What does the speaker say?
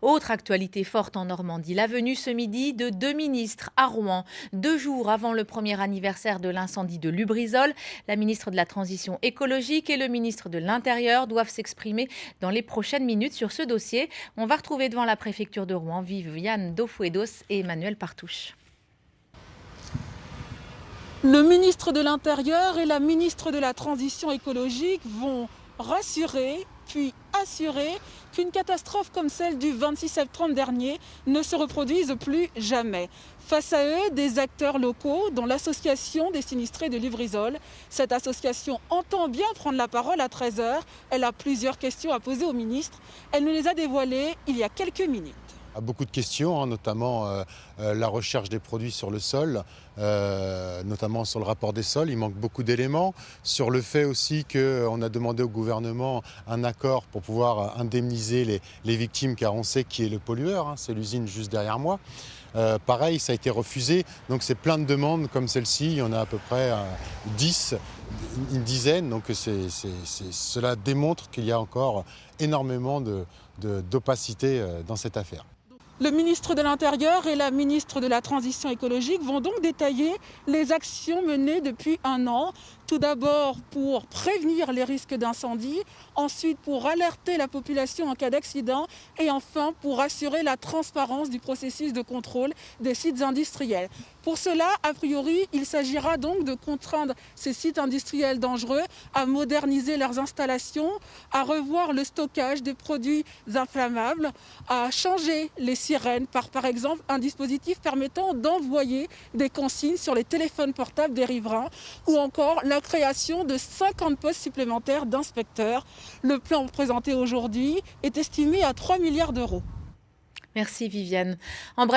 Autre actualité forte en Normandie, la venue ce midi de 2 ministres à Rouen. 2 jours avant le premier anniversaire de l'incendie de Lubrizol, la ministre de la Transition écologique et le ministre de l'Intérieur doivent s'exprimer dans les prochaines minutes sur ce dossier. On va retrouver devant la préfecture de Rouen Viviane Dofuedos et Emmanuel Partouche. Le ministre de l'Intérieur et la ministre de la Transition écologique vont rassurer puis assurer qu'une catastrophe comme celle du 26 septembre dernier ne se reproduise plus jamais. Face à eux, des acteurs locaux, dont l'association des sinistrés de Lubrizol. Cette association entend bien prendre la parole à 13h. Elle a plusieurs questions à poser au ministre. Elle nous les a dévoilées il y a quelques minutes. Beaucoup de questions, notamment la recherche des produits sur le sol, notamment sur le rapport des sols. Il manque beaucoup d'éléments. Sur le fait aussi qu'on a demandé au gouvernement un accord pour pouvoir indemniser les victimes, car on sait qui est le pollueur, c'est l'usine juste derrière moi. Pareil, ça a été refusé. Donc c'est plein de demandes comme celle-ci. Il y en a à peu près 10, une dizaine. Donc cela démontre qu'il y a encore énormément d'opacité dans cette affaire. Le ministre de l'Intérieur et la ministre de la Transition écologique vont donc détailler les actions menées depuis un an. Tout d'abord pour prévenir les risques d'incendie, ensuite pour alerter la population en cas d'accident et enfin pour assurer la transparence du processus de contrôle des sites industriels. Pour cela, a priori, il s'agira donc de contraindre ces sites industriels dangereux à moderniser leurs installations, à revoir le stockage des produits inflammables, à changer les sirènes par exemple un dispositif permettant d'envoyer des consignes sur les téléphones portables des riverains ou encore la création de 50 postes supplémentaires d'inspecteurs. Le plan présenté aujourd'hui est estimé à 3 milliards d'euros. Merci Viviane.